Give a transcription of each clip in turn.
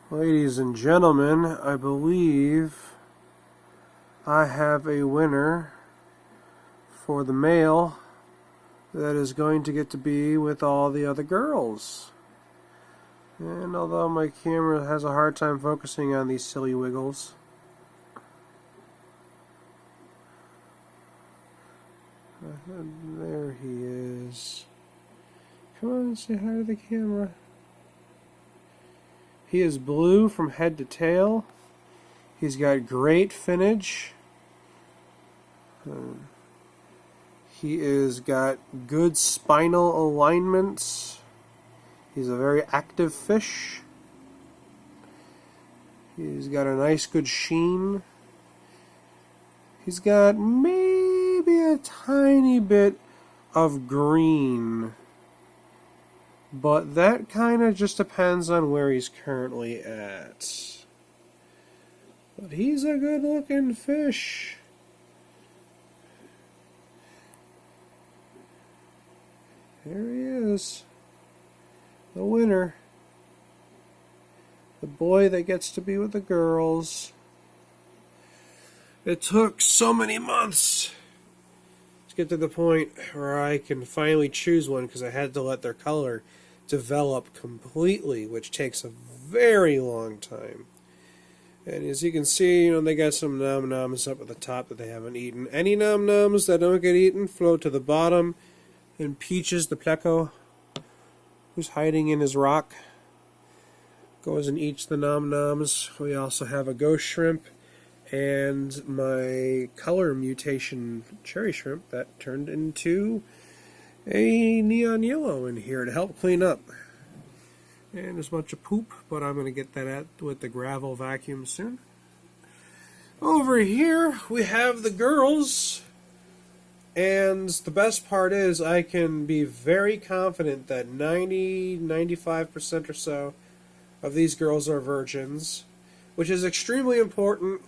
Ladies and gentlemen, I believe I have a winner for the male that is going to get to be with all the other girls. And although my camera has a hard time focusing on these silly wiggles, there he is. Come on, say hi to the camera. He is blue from head to tail. He's got great finnage. He is got good spinal alignments. He's a very active fish. He's got a nice good sheen. He's got maybe a tiny bit of green, but that kind of just depends on where he's currently at. But he's a good looking fish. There he is. The winner. The boy that gets to be with the girls. It took so many months to get to the point where I can finally choose one, because I had to let their color develop completely, which takes a very long time. And as you can see, they got some nom-noms up at the top that they haven't eaten. Any nom-noms that don't get eaten float to the bottom, and Peaches, the pleco, who's hiding in his rock, goes and eats the nom-noms. We also have a ghost shrimp and my color mutation cherry shrimp that turned into a neon yellow in here to help clean up. And there's a bunch of poop, but I'm going to get that out with the gravel vacuum soon. Over here we have the girls, and the best part is I can be very confident that 95% or so of these girls are virgins, which is extremely important.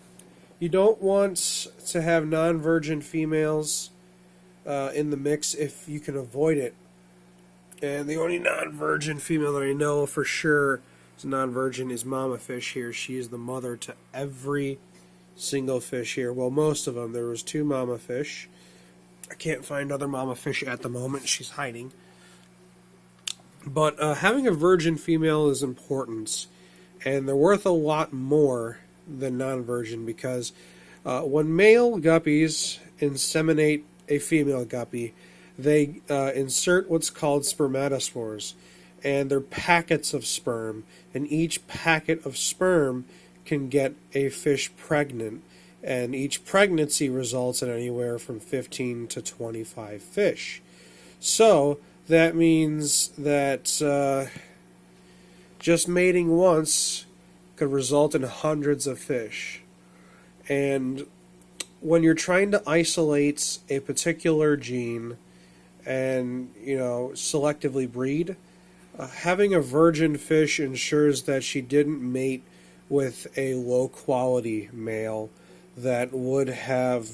You don't want to have non-virgin females in the mix if you can avoid it. And the only non-virgin female that I know for sure is non-virgin is Mama Fish here. She is the mother to every single fish here. Well, most of them. There was 2 Mama Fish. I can't find other Mama Fish at the moment. She's hiding. But having a virgin female is important, and they're worth a lot more than non-virgin, because when male guppies inseminate a female guppy, they insert what's called spermatospores, and they're packets of sperm, and each packet of sperm can get a fish pregnant, and each pregnancy results in anywhere from 15 to 25 fish. So that means that just mating once could result in hundreds of fish. And when you're trying to isolate a particular gene and, selectively breed, having a virgin fish ensures that she didn't mate with a low-quality male that would have,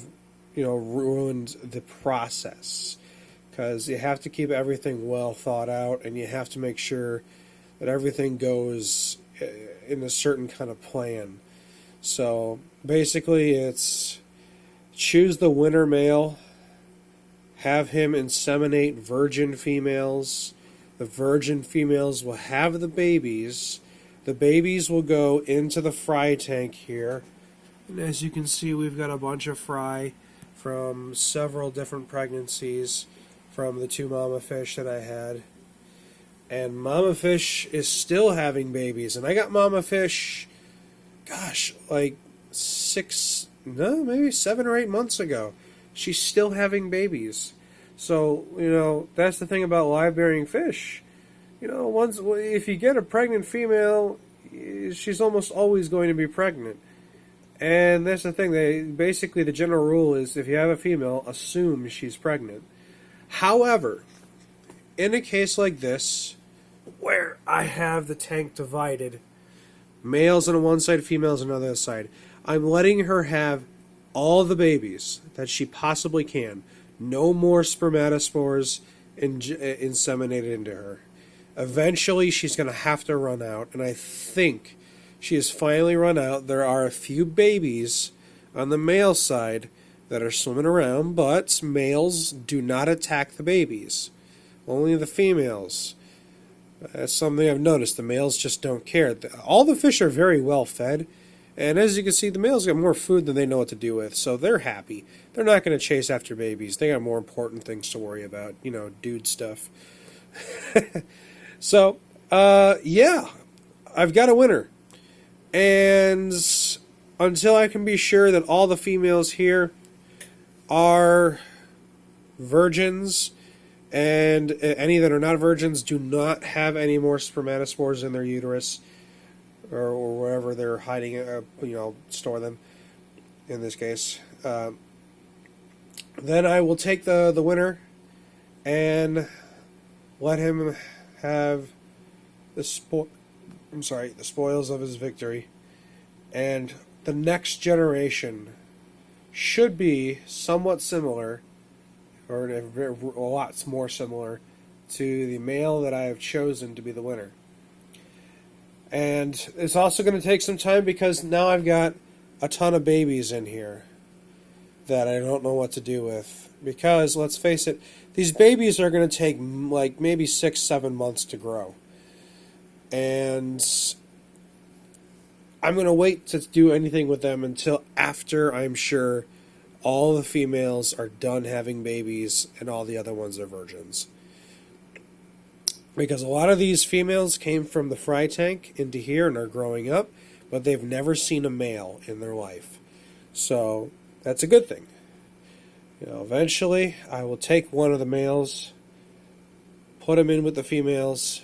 ruined the process. Because you have to keep everything well thought out, and you have to make sure that everything goes in a certain kind of plan. So basically it's choose the winner male, have him inseminate virgin females. The virgin females will have the babies. The babies will go into the fry tank here. And as you can see, we've got a bunch of fry from several different pregnancies from the 2 Mama Fish that I had. And Mama Fish is still having babies. And I got Mama Fish, like maybe 7 or 8 months ago. She's still having babies. So, that's the thing about live-bearing fish. If you get a pregnant female, she's almost always going to be pregnant. And that's the thing. Basically, the general rule is if you have a female, assume she's pregnant. However, in a case like this, where I have the tank divided, males on one side, females on the other side, I'm letting her have all the babies that she possibly can. No more spermatospores inseminated into her. Eventually, she's going to have to run out, and I think she has finally run out. There are a few babies on the male side that are swimming around, but males do not attack the babies. Only the females. That's something I've noticed. The males just don't care. All the fish are very well fed, and as you can see, the males got more food than they know what to do with, so they're happy. They're not going to chase after babies. They got more important things to worry about, dude stuff. So, yeah, I've got a winner. And until I can be sure that all the females here are virgins, and any that are not virgins do not have any more spermatospores in their uterus, or wherever they're hiding, store them, in this case, then I will take the winner and let him have the spoils of his victory. And the next generation should be somewhat similar, or a lot more similar, to the male that I have chosen to be the winner. And it's also going to take some time because now I've got a ton of babies in here that I don't know what to do with. Because, let's face it, these babies are going to take like maybe 6-7 months to grow. And I'm going to wait to do anything with them until after I'm sure all the females are done having babies and all the other ones are virgins. Because a lot of these females came from the fry tank into here and are growing up, but they've never seen a male in their life. So that's a good thing. Eventually I will take one of the males, put him in with the females.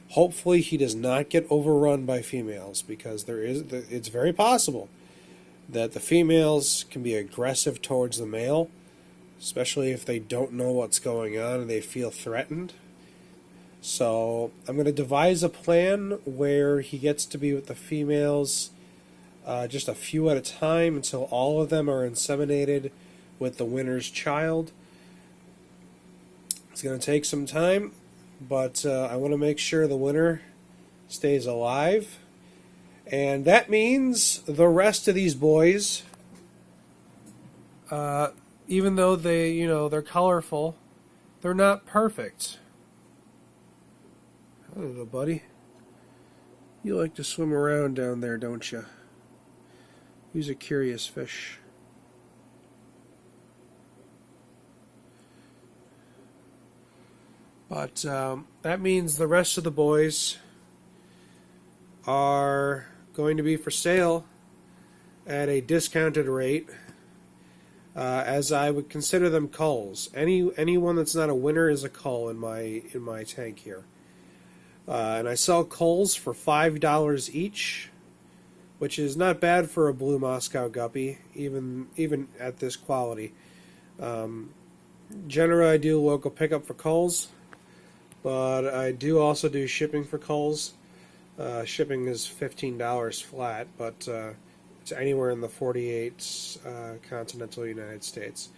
Hopefully he does not get overrun by females, because it's very possible that the females can be aggressive towards the male, especially if they don't know what's going on and they feel threatened. So I'm going to devise a plan where he gets to be with the females just a few at a time until all of them are inseminated with the winner's child. It's going to take some time, but I want to make sure the winner stays alive. And that means the rest of these boys, even though they're colorful, they're not perfect. Hello, little buddy. You like to swim around down there, don't you? He's a curious fish. But that means the rest of the boys are going to be for sale at a discounted rate, as I would consider them culls. Anyone that's not a winner is a cull in my tank here. And I sell culls for $5 each, which is not bad for a blue Moscow guppy, even at this quality. Generally, I do local pickup for culls, but I do also do shipping for culls. Shipping is $15 flat, but it's anywhere in the 48 continental United States.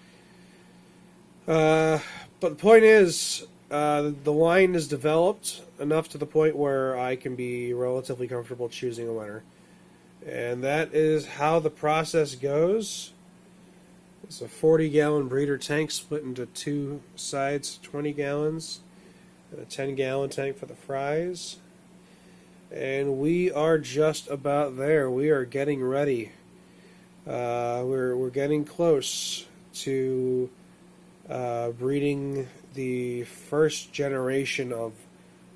But the point is, the line is developed enough to the point where I can be relatively comfortable choosing a winner. And that is how the process goes. It's a 40-gallon breeder tank split into two sides, 20 gallons, and a 10-gallon tank for the fries. And we are just about there. We are getting ready. We're getting close to breeding the first generation of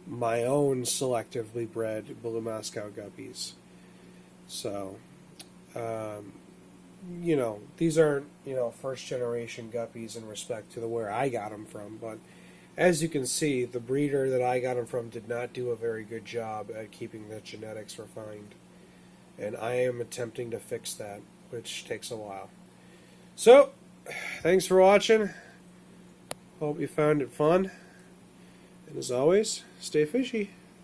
my own selectively bred blue Moscow guppies. So, these aren't, first generation guppies in respect to where I got them from, but as you can see, the breeder that I got them from did not do a very good job at keeping the genetics refined. And I am attempting to fix that, which takes a while. So, thanks for watching. Hope you found it fun. And as always, stay fishy.